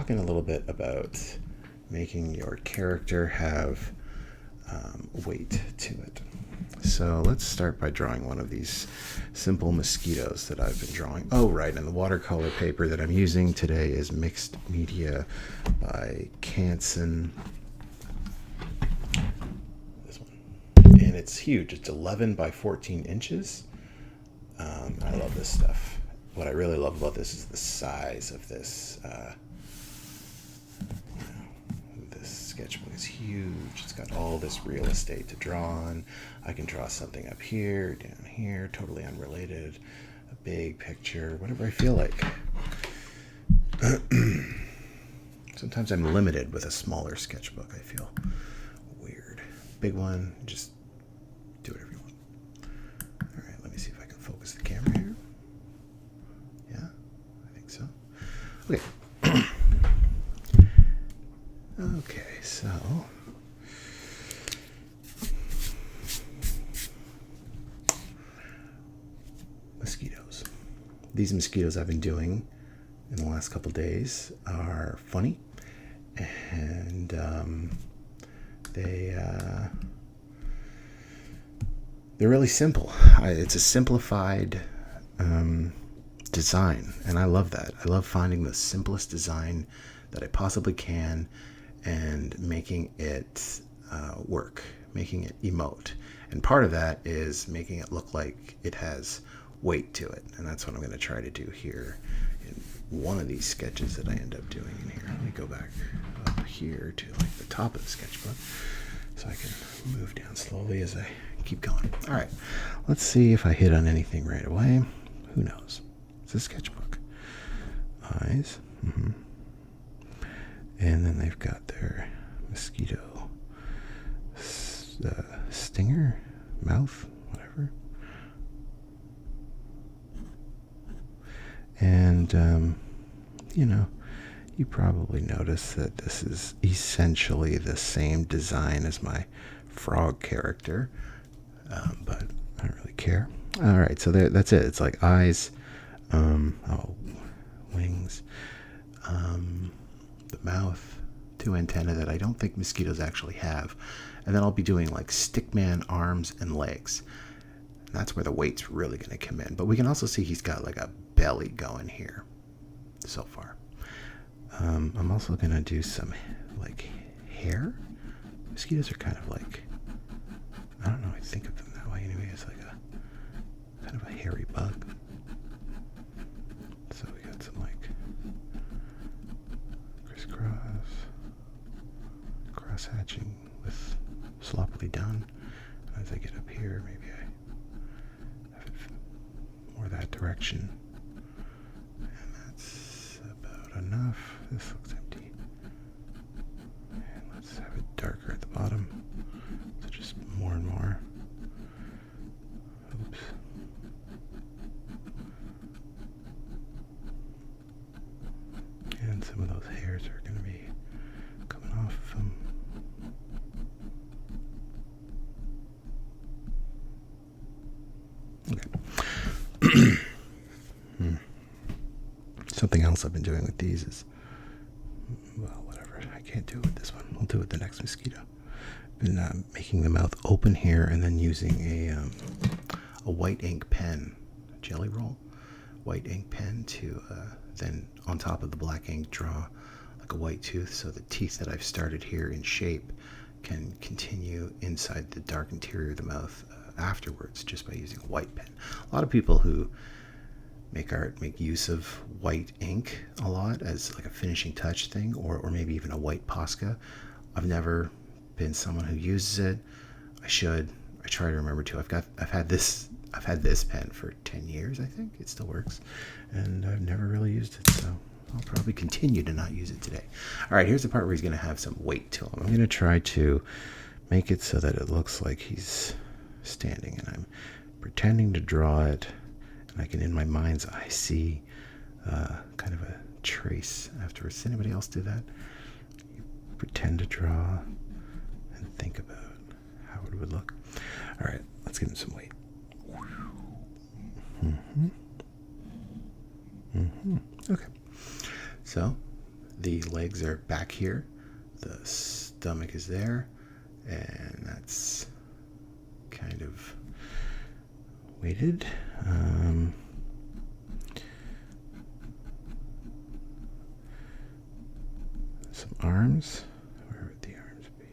talking a little bit about making your character have weight to it. So let's start by drawing one of these simple mosquitoes that I've been drawing. Oh, right, and the watercolor paper that I'm using today is Mixed Media by Canson. This one. And it's huge. It's 11 by 14 inches. I love this stuff. What I really love about this is the size of this. This sketchbook is huge. It's got all this real estate to draw on. I can draw something up here, down here, totally unrelated, a big picture, whatever I feel like. Sometimes I'm limited with a smaller sketchbook, I feel weird. Big one, just do whatever you want. All right, let me see if I can focus the camera here. Yeah, I think so. Okay. Okay, so mosquitoes. These mosquitoes I've been doing in the last couple days are funny, and they're really simple. It's a simplified design, and I love that. I love finding the simplest design that I possibly can and making it work, making it emote. And part of that is making it look like it has weight to it, and that's what I'm going to try to do here in one of these sketches that I end up doing in here. Let me go back up here to like the top of the sketchbook so I can move down slowly as I keep going. All right, let's see if I hit on anything right away. Who knows? It's a sketchbook. Eyes. And then they've got their mosquito stinger, mouth, whatever. And, you probably notice that this is essentially the same design as my frog character, but I don't really care. All right, so that's it. It's like eyes, wings, the mouth, two antennae that I don't think mosquitoes actually have. And then I'll be doing like stickman arms and legs. And that's where the weight's really going to come in. But we can also see he's got like a belly going here so far. I'm also going to do some like hair. Mosquitoes are kind of like, I don't know, I think of them that way anyway. It's like a kind of a hairy bug. So we got some like cross hatching with sloppily done. As I get up here, maybe I have it more that direction. And that's about enough. This looks empty. And let's have it darker at the bottom. So just more and more. Oops. And some of those hairs are going to be coming off of them. Okay. Something else I've been doing with these is, well, whatever. I can't do it with this one. I'll do it with the next mosquito. Been making the mouth open here and then using a white ink pen, jelly roll, white ink pen to then on top of the black ink draw like a white tooth, so the teeth that I've started here in shape can continue inside the dark interior of the mouth afterwards just by using a white pen. A lot of people who make art make use of white ink a lot as like a finishing touch thing, or maybe even a white Posca. I've never been someone who uses it. I should. I try to remember to. I've had this pen for 10 years, I think. It still works. And I've never really used it, so I'll probably continue to not use it today. All right, here's the part where he's going to have some weight to him. I'm going to try to make it so that it looks like he's standing, and I'm pretending to draw it, and I can, in my mind's eye, see kind of a trace afterwards. Does anybody else do that? You pretend to draw and think about how it would look. All right, let's give him some weight. Okay. So the legs are back here, the stomach is there, and that's kind of weighted. Some arms. Where would the arms be?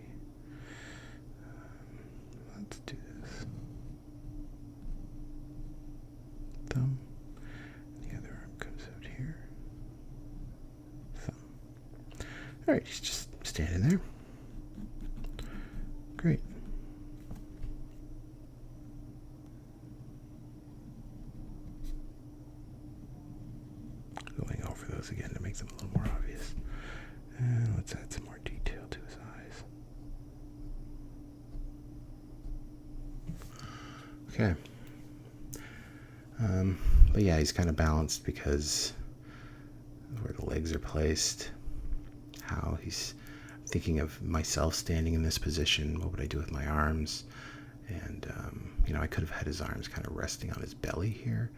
Let's do this. Thumb. The other arm comes out here. Thumb. All right, he's just standing there. Great. Going over those again to make them a little more obvious. And let's add some more detail to his eyes. Okay. But yeah, he's kind of balanced because of where the legs are placed, how he's thinking of myself standing in this position. What would I do with my arms? And, I could have had his arms kind of resting on his belly here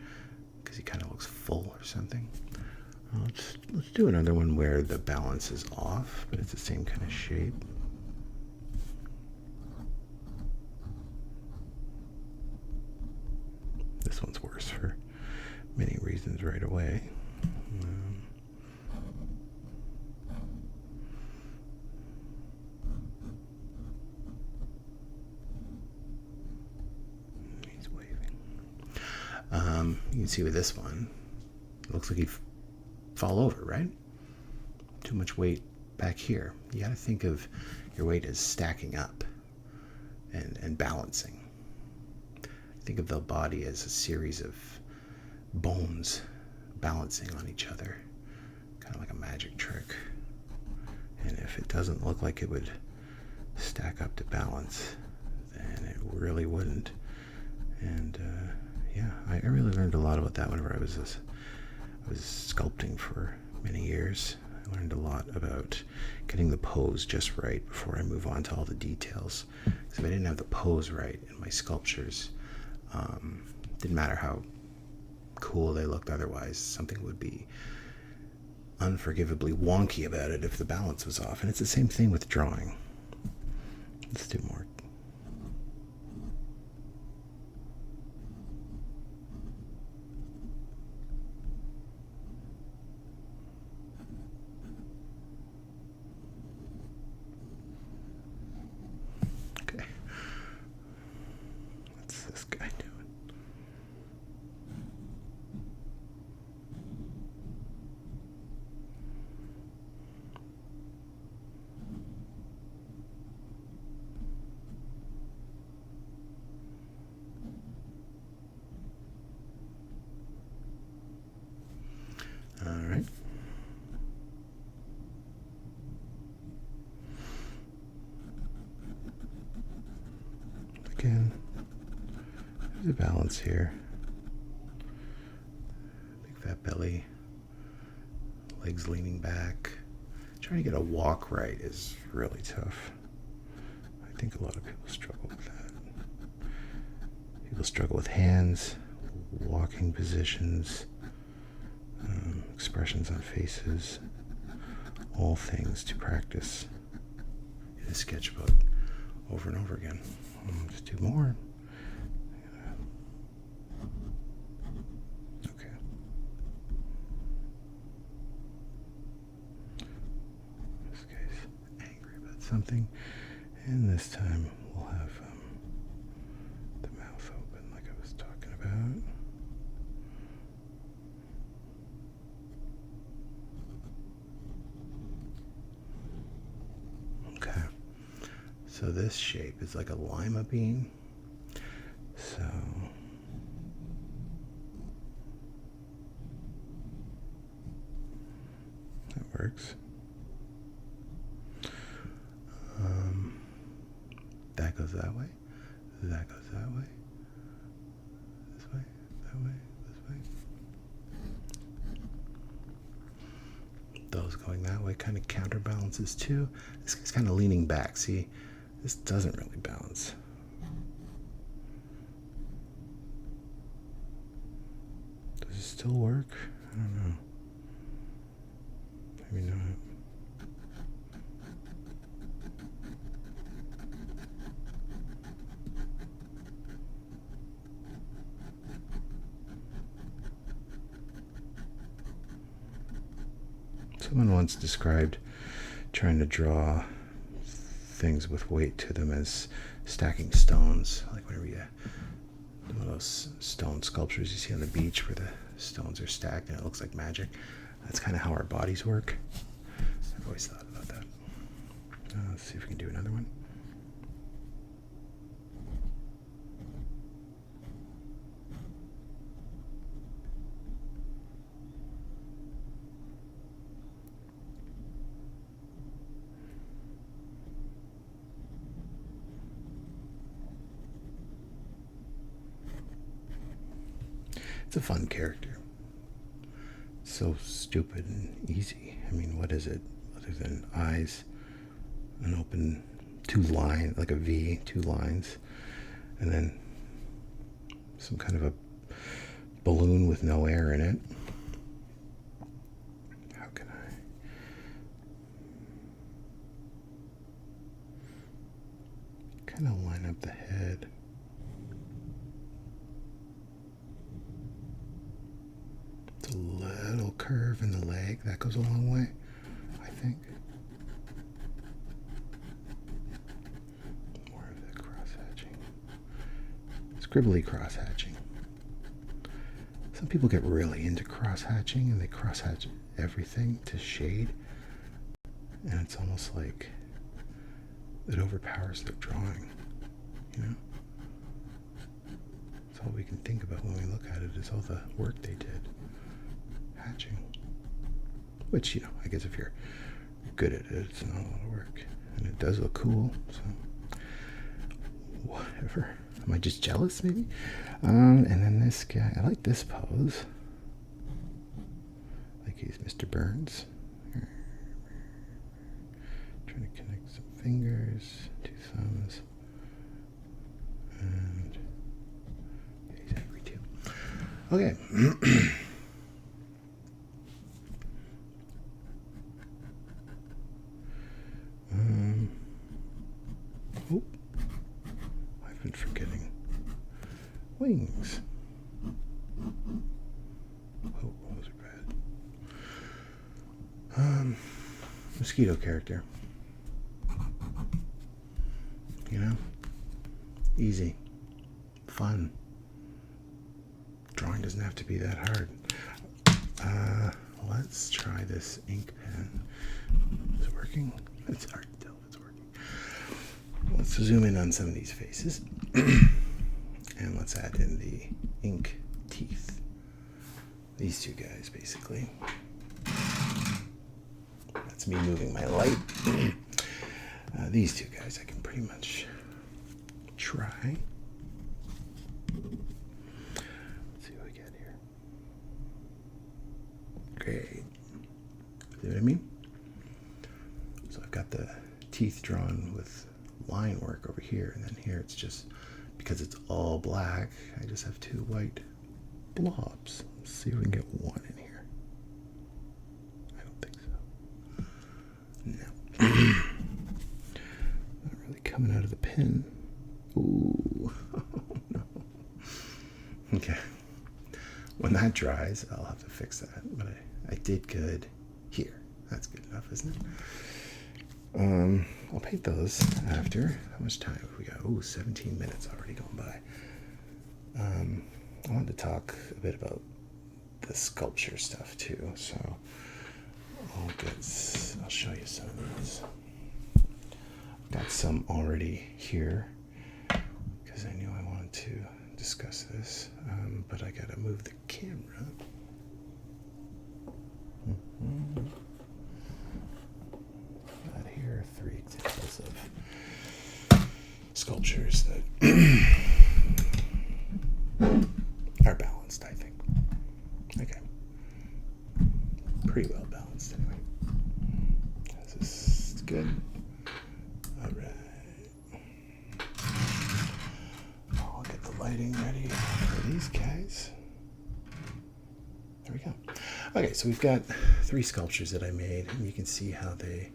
because he kind of looks full or something. Let's do another one where the balance is off, but it's the same kind of shape. This one's worse for many reasons right away. He's waving. You can see with this one, it looks like he'd fall over, right? Too much weight back here. You got to think of your weight as stacking up and balancing. Think of the body as a series of bones balancing on each other, kind of like a magic trick. And if it doesn't look like it would stack up to balance, then it really wouldn't. And I really learned a lot about that whenever I was sculpting for many years. I learned a lot about getting the pose just right before I move on to all the details. Because if I didn't have the pose right in my sculptures, didn't matter how cool they looked otherwise, something would be unforgivably wonky about it if the balance was off. And it's the same thing with drawing. Let's do more. Okay. What's this guy doing? All right. Again, there's a balance here. Big fat belly, legs leaning back. Trying to get a walk right is really tough. I think a lot of people struggle with that. People struggle with hands, walking positions, expressions on faces, all things to practice in a sketchbook over and over again. Let's do more. Okay. This guy's angry about something, and this time we'll have the mouth open like I was talking about. Okay, so this shape is like a lima bean. So that works. That goes that way. That goes that way. This way, that way, this way. Those going that way kind of counterbalances too. This guy's kind of leaning back. See, this doesn't really balance. Does it still work? I don't know. Maybe not. Someone once described trying to draw things with weight to them as stacking stones, like whenever you one of those stone sculptures you see on the beach where the stones are stacked and it looks like magic. That's kind of how our bodies work. I've always thought about that. Let's see if we can do another one. It's a fun character. So stupid and easy. I mean, what is it other than eyes, an open two line, like a V, two lines, and then some kind of a balloon with no air in it. How can I? Kind of line up the head. A little curve in the leg, that goes a long way, I think. More of the cross-hatching. Scribbly cross-hatching. Some people get really into cross-hatching and they cross-hatch everything to shade. And it's almost like it overpowers their drawing, you know? That's all we can think about when we look at it is all the work they did. Hatching, which, you know, I guess if you're good at it, it's not a lot of work, and it does look cool. So, whatever. Am I just jealous, maybe? And then this guy, I like this pose. Like he's Mr. Burns. Trying to connect some fingers, two thumbs, and yeah, he's angry too. Okay. I've been forgetting wings. Oh, those are bad. Mosquito character. You know, easy, fun. Drawing doesn't have to be that hard. Let's try this ink pen. Is it working? It's hard to tell if it's working. Let's zoom in on some of these faces. And let's add in the ink teeth. These two guys, basically. That's me moving my light. These two guys I can pretty much try. Let's see what we get here. Great. See what I mean? So I've got the teeth drawn with line work over here, and then here it's just, because it's all black, I just have two white blobs. Let's see if we can get one in here. I don't think so. No. Not really coming out of the pen. Ooh. Oh, no. Okay. When that dries, I'll have to fix that. But I did good here. That's good enough, isn't it? I'll paint those after. How much time have we got? Ooh, 17 minutes already gone by. I wanted to talk a bit about the sculpture stuff too, so I'll show you some of these. I've got some already here because I knew I wanted to discuss this, but I gotta move the camera. Got here 3 examples of sculptures that are balanced, I think. Okay. Pretty well balanced, anyway. This is good. All right. I'll get the lighting ready for these guys. There we go. Okay, so we've got 3 sculptures that I made, and you can see how they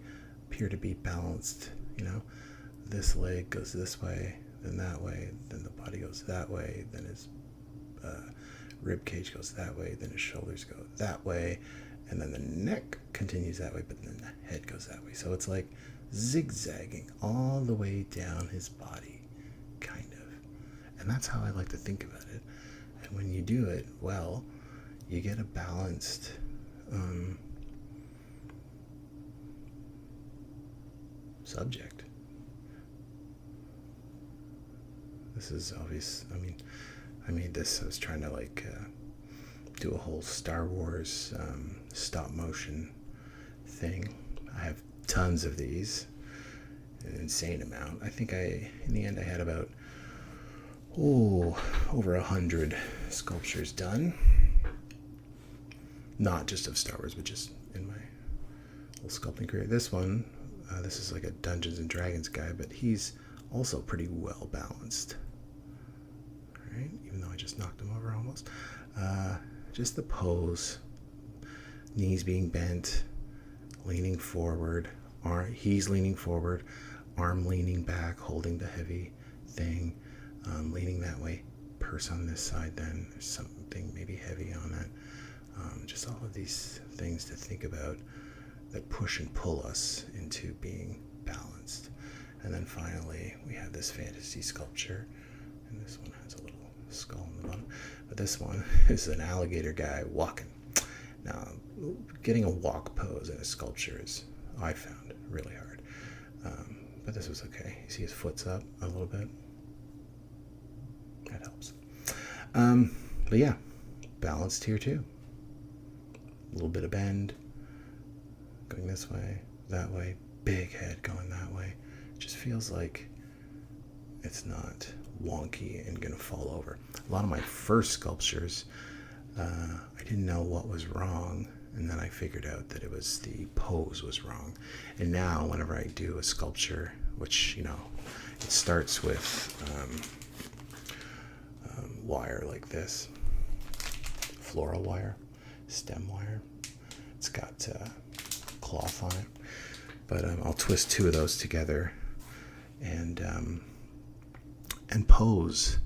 appear to be balanced. You know, this leg goes this way, then that way, then the body goes that way, then his rib cage goes that way, then his shoulders go that way, and then the neck continues that way, but then the head goes that way. So it's like zigzagging all the way down his body, kind of. And that's how I like to think about it. And when you do it well, you get a balanced subject. This is obvious. I mean, I made this. I was trying to do a whole Star Wars stop motion thing. I have tons of these, an insane amount. I think in the end I had about over 100 sculptures done. Not just of Star Wars, but just in my whole sculpting career. This one, this is like a Dungeons and Dragons guy, but he's also pretty well balanced. All right, even though I just knocked him over almost. Just the pose, knees being bent, leaning forward. He's leaning forward, arm leaning back, holding the heavy thing, leaning that way. Purse on this side. Then there's something maybe heavy on that. Just all of these things to think about that push and pull us into being balanced. And then finally, we have this fantasy sculpture, and this one has a little skull on the bottom. But this one is an alligator guy walking. Now, getting a walk pose in a sculpture is, I found, really hard. But this was okay. You see his foot's up a little bit. That helps. But yeah, balanced here too. A little bit of bend, going this way, that way, big head going that way. It just feels like it's not wonky and gonna fall over. A lot of my first sculptures, I didn't know what was wrong, and then I figured out that it was the pose was wrong. And now whenever I do a sculpture, which, it starts with wire like this, floral wire, stem wire. It's got cloth on it, but I'll twist two of those together and pose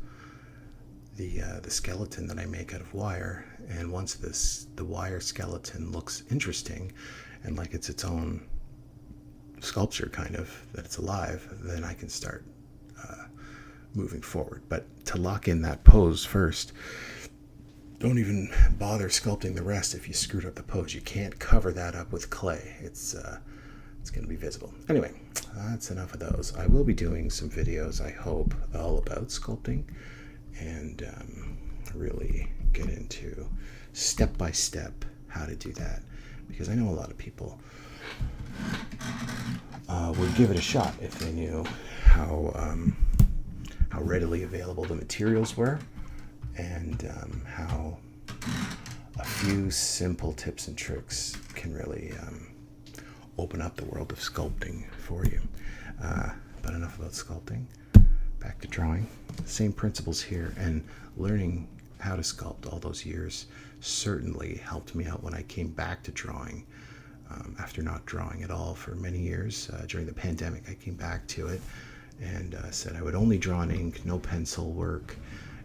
the skeleton that I make out of wire. And once the wire skeleton looks interesting and like it's its own sculpture, kind of, that it's alive, then I can start moving forward. But to lock in that pose first, don't even bother sculpting the rest if you screwed up the pose. You can't cover that up with clay. It's going to be visible. Anyway, that's enough of those. I will be doing some videos, I hope, all about sculpting and really get into step-by-step how to do that, because I know a lot of people would give it a shot if they knew how readily available the materials were, and how a few simple tips and tricks can really open up the world of sculpting for you. But enough about sculpting. Back to drawing. Same principles here, and learning how to sculpt all those years certainly helped me out when I came back to drawing. After not drawing at all for many years, during the pandemic, I came back to it and said I would only draw in ink, no pencil work,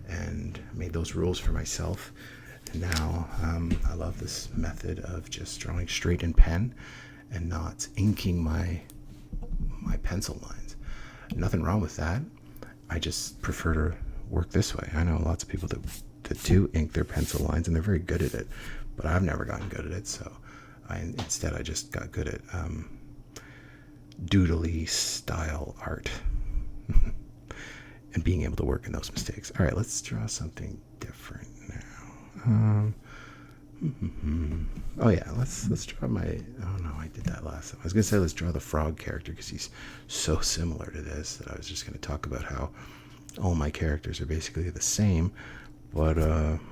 and made those rules for myself. And now I love this method of just drawing straight in pen and not inking my pencil lines. Nothing wrong with that. I just prefer to work this way. I know lots of people that do ink their pencil lines, and they're very good at it, but I've never gotten good at it. So instead I just got good at doodly style art and being able to work in those mistakes. All right, let's draw something different now. Oh yeah, let's draw my, oh no, I did that last time. I was gonna say let's draw the frog character because he's so similar to this that I was just gonna talk about how all my characters are basically the same, but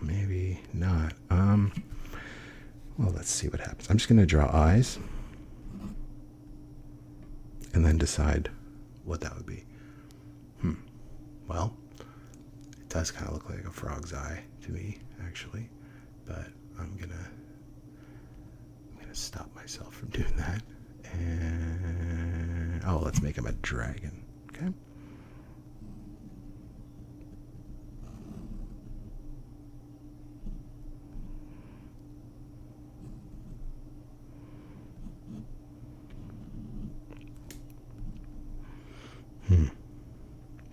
maybe not. Well, let's see what happens. I'm just gonna draw eyes and then decide what that would be. Well, it does kind of look like a frog's eye to me, actually, but I'm gonna stop myself from doing that. And let's make him a dragon. Okay.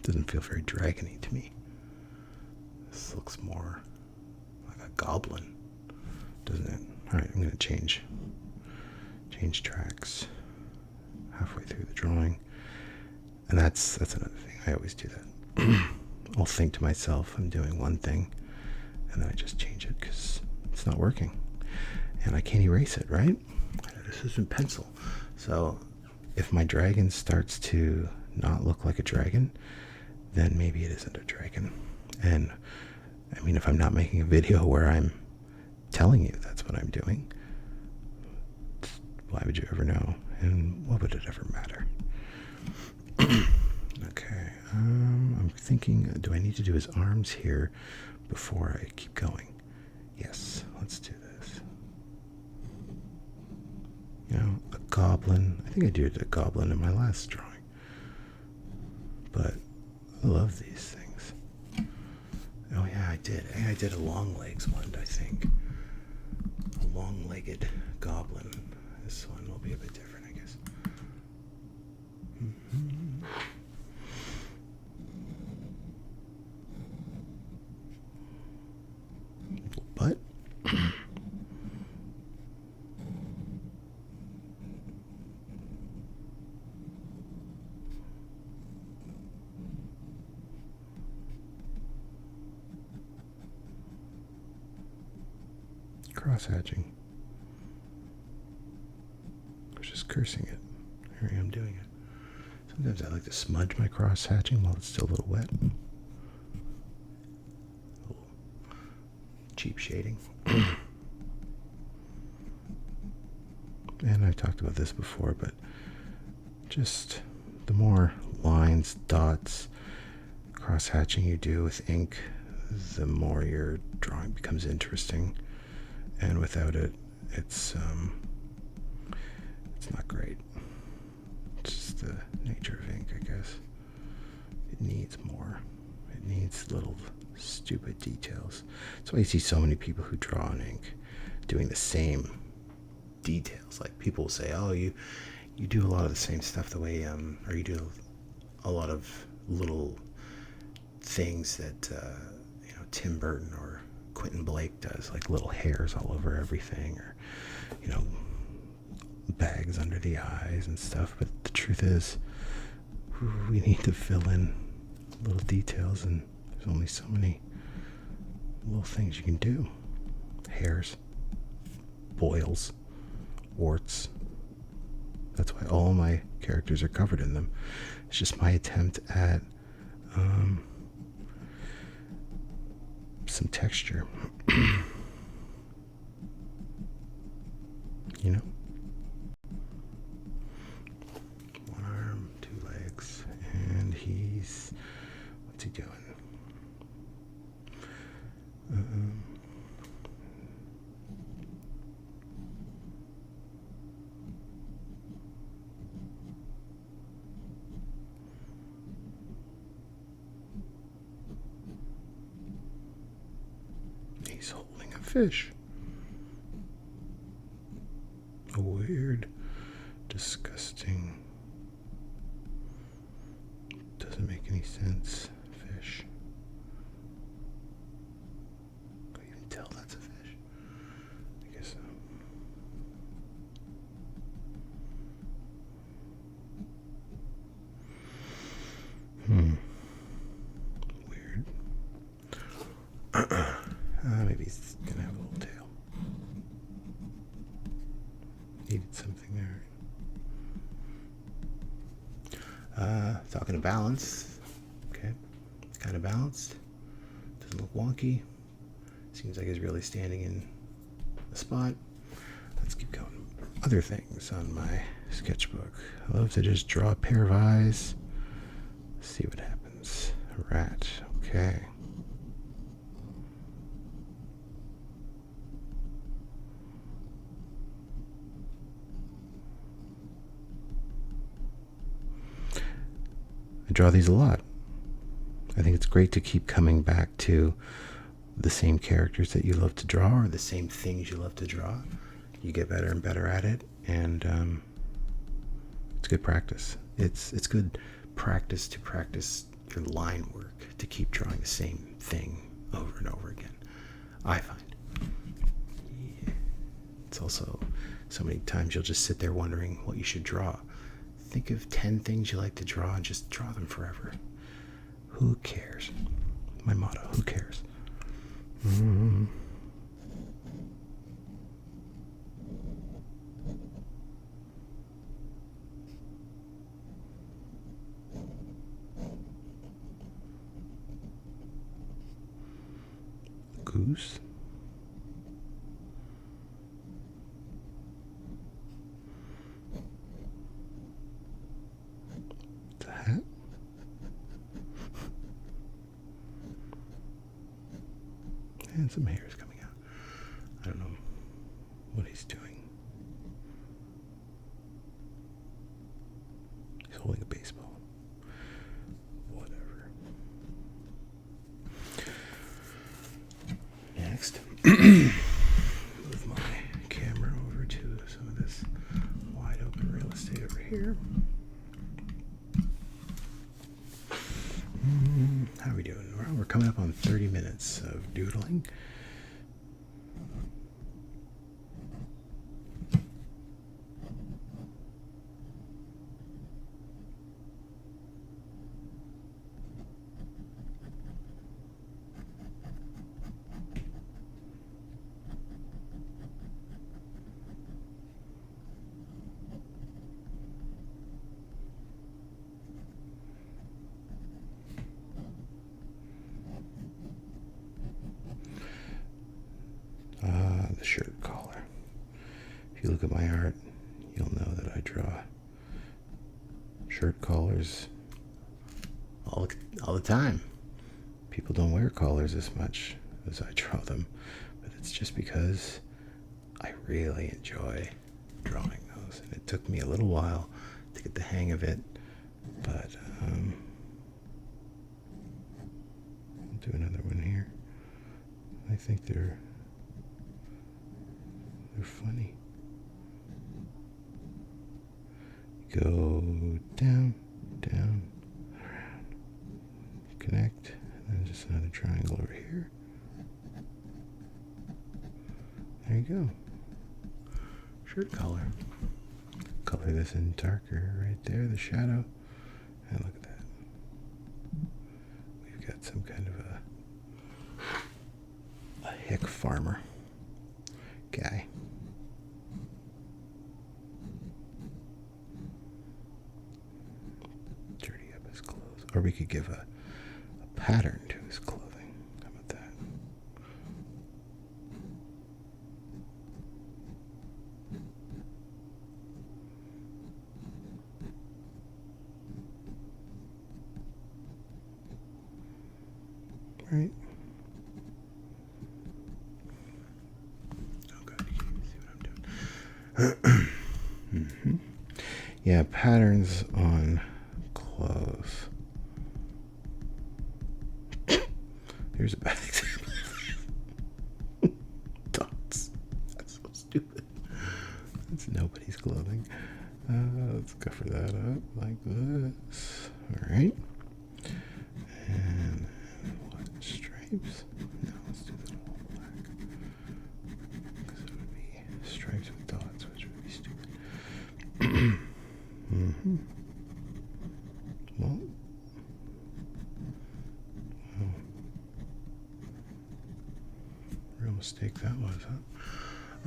Doesn't feel very dragony to me. This looks more like a goblin, doesn't it? All right, I'm going to change tracks halfway through the drawing. And that's another thing. I always do that. I'll think to myself, I'm doing one thing, and then I just change it because it's not working. And I can't erase it, right? This is in pencil. So if my dragon starts to not look like a dragon, then maybe it isn't a dragon. And I mean, if I'm not making a video where I'm telling you that's what I'm doing, why would you ever know? And what would it ever matter? Okay, I'm thinking, do I need to do his arms here before I keep going? Yes, let's do this. You know, a goblin. I think I did a goblin in my last drawing. But I love these things. Oh yeah, I did. I did a long legs one, I think. A long-legged goblin. This one will be a bit different, I guess. Little butt. Cross-hatching. I was just cursing it. Here I am doing it. Sometimes I like to smudge my cross-hatching while it's still a little wet. A little cheap shading. And I've talked about this before, but just the more lines, dots, cross-hatching you do with ink, the more your drawing becomes interesting. And without it, it's not great. It's just the nature of ink, I guess. It needs more. It needs little stupid details. That's why you see so many people who draw in ink doing the same details. Like people will say, "Oh, you do a lot of the same stuff the way or you do a lot of little things that Tim Burton or Quentin Blake does, like little hairs all over everything, or bags under the eyes and stuff." But the truth is, we need to fill in little details, and there's only so many little things you can do. Hairs, boils, warts. That's why all my characters are covered in them. It's just my attempt at some texture. One arm, two legs, and what's he doing? He's holding a fish. A weird, disgusting, doesn't make any sense fish. Can you even tell that's a fish? I guess so. Weird. Maybe he's gonna have a little tail. Needed something there. Talking of balance. Okay. It's kind of balanced. Doesn't look wonky. Seems like he's really standing in the spot. Let's keep going. Other things on my sketchbook. I love to just draw a pair of eyes. See what happens. A rat. Okay. I draw these a lot. I think it's great to keep coming back to the same characters that you love to draw, or the same things you love to draw. You get better and better at it, and it's good practice. It's good practice your line work, to keep drawing the same thing over and over again, I find. Yeah. It's also so many times you'll just sit there wondering what you should draw. Think of 10 things you like to draw and just draw them forever. Who cares? My motto, who cares? Mm-hmm. Goose. It's a hat. And some hair is coming out. I don't know what he's doing. He's holding a baseball. Whatever. Next, move my camera over to some of this wide open real estate over here. How are we doing? Well, we're coming up on 30 minutes of doodling. The shirt collar. If you look at my art, you'll know that I draw shirt collars all the time. People don't wear collars as much as I draw them, but it's just because I really enjoy drawing those, and it took me a little while to get the hang of it, but I'll do another one here. I think they're funny. Go down, down, around, connect, and then just another triangle over here. There you go. Shirt collar. Color this in darker right there, the shadow. And look at that. We've got some kind of a hick farmer guy. Dirty up his clothes. Or we could give a pattern to his clothing. How about that? Right. Oh god, you can't even see what I'm doing. Mm-hmm. Yeah, patterns on clothes. Here's a bad example. Dots. That's so stupid. That's nobody's clothing. Let's cover that up like this. Alright. And what? Stripes? No, let's do this all black. Because it would be stripes with dots, which would be stupid. Mm-hmm. Well. Real mistake that was, huh?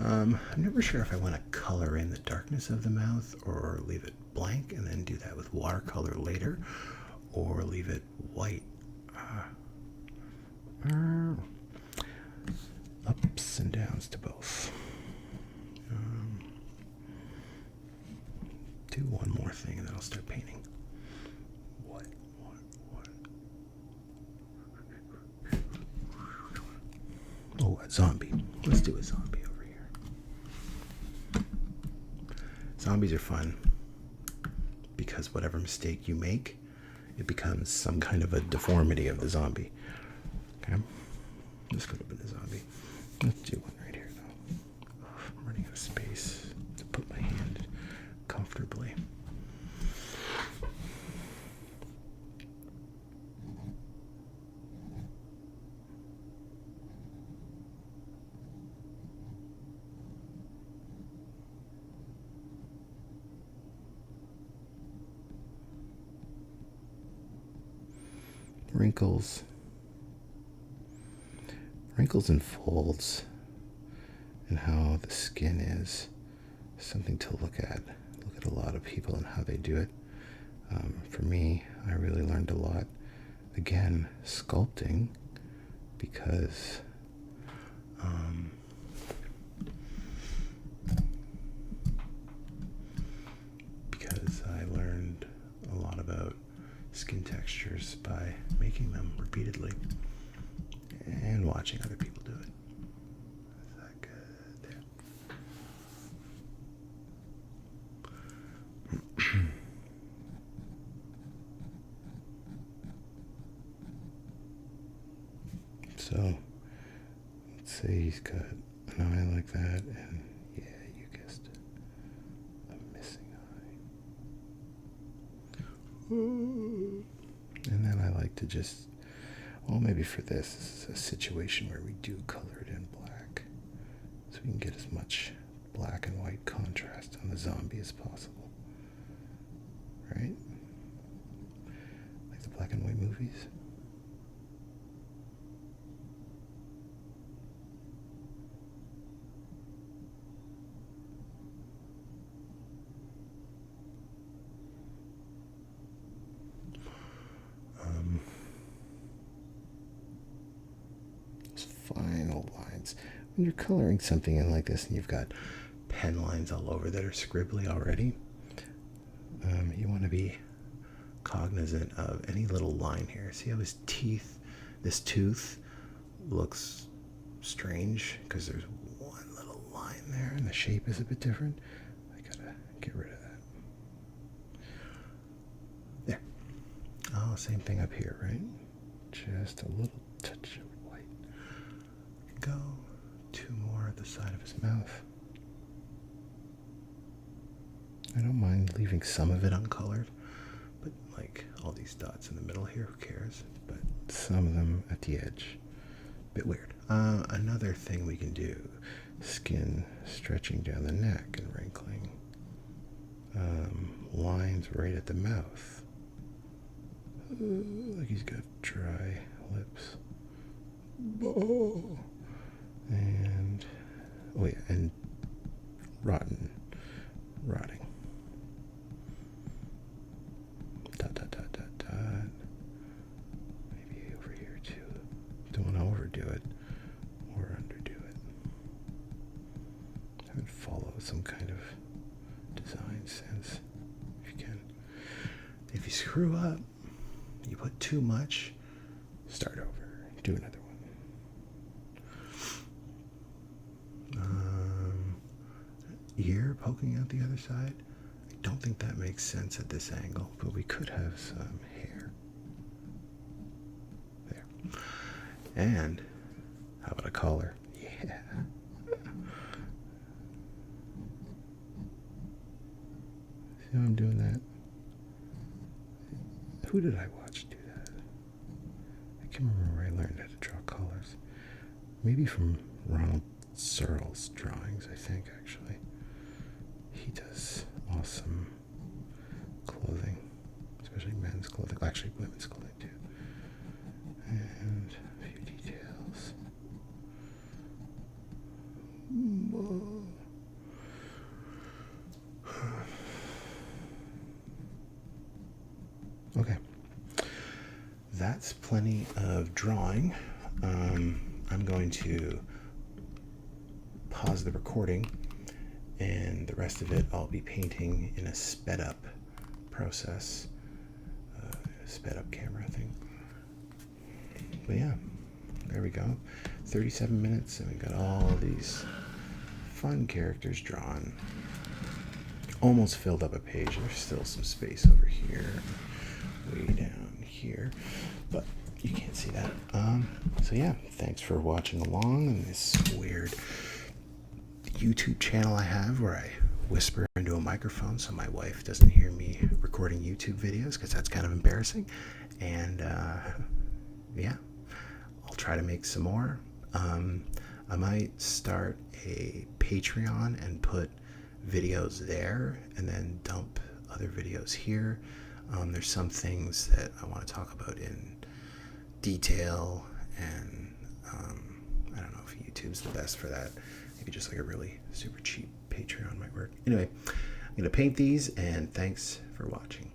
I'm never sure if I want to color in the darkness of the mouth or leave it blank and then do that with watercolor later, or leave it white. Ups and downs to both. Do one more thing and then I'll start painting. What? Oh, a zombie. Let's do a zombie over here. Zombies are fun because whatever mistake you make, it becomes some kind of a deformity of the zombie. Okay? This could have been a zombie. Let's do one right here, though. I'm running out of space to put my hand comfortably. wrinkles and folds, and how the skin is something to look at. Look at a lot of people and how they do it. For me, I really learned a lot. Again, sculpting, because I learned a lot about skin textures by making them repeatedly and watching other people do it. Is that good? There. So, let's say he's got an eye like that, and yeah, you guessed it, a missing eye. And then I like to just, well, maybe for this is a situation where we do color it in black, so we can get as much black and white contrast on the zombie as possible, right? Like the black and white movies. Final lines. When you're coloring something in like this and you've got pen lines all over that are scribbly already, you want to be cognizant of any little line here. See how his teeth, this tooth, looks strange because there's one little line there and the shape is a bit different. I gotta get rid of that. There. Oh, same thing up here, right? Just a little touch of white. Go 2 more at the side of his mouth. I don't mind leaving some of it uncolored, but like all these dots in the middle here, who cares? But some of them at the edge, bit weird. Another thing we can do, skin stretching down the neck and wrinkling. Lines right at the mouth. Like he's got dry lips. Oh. And oh yeah, and rotting. Dot. Maybe over here too. Don't want to overdo it or underdo it. I would follow some kind of design sense if you can. If you screw up, you put too much, start over, do another one. Ear poking out the other side. I don't think that makes sense at this angle, but we could have some hair. There. And how about a collar? Yeah. See how I'm doing that? Who did I watch do that? I can't remember where I learned how to draw collars. Maybe from Ronald Searle's drawings, I think, actually. He does awesome clothing, especially men's clothing, actually women's clothing too. And a few details. Whoa. Okay, that's plenty of drawing. I'm going to pause the recording, and the rest of it I'll be painting in a sped up process, sped up camera thing. But yeah, there we go. 37 minutes and we got all these fun characters drawn. Almost filled up a page. There's still some space over here, way down here, but you can't see that. So yeah, thanks for watching along in this weird YouTube channel I have where I whisper into a microphone so my wife doesn't hear me recording YouTube videos, because that's kind of embarrassing. And yeah, I'll try to make some more. I might start a Patreon and put videos there and then dump other videos here. There's some things that I want to talk about in detail, and I don't know if YouTube's the best for that. Maybe just like a really super cheap Patreon might work. Anyway, I'm going to paint these, and thanks for watching.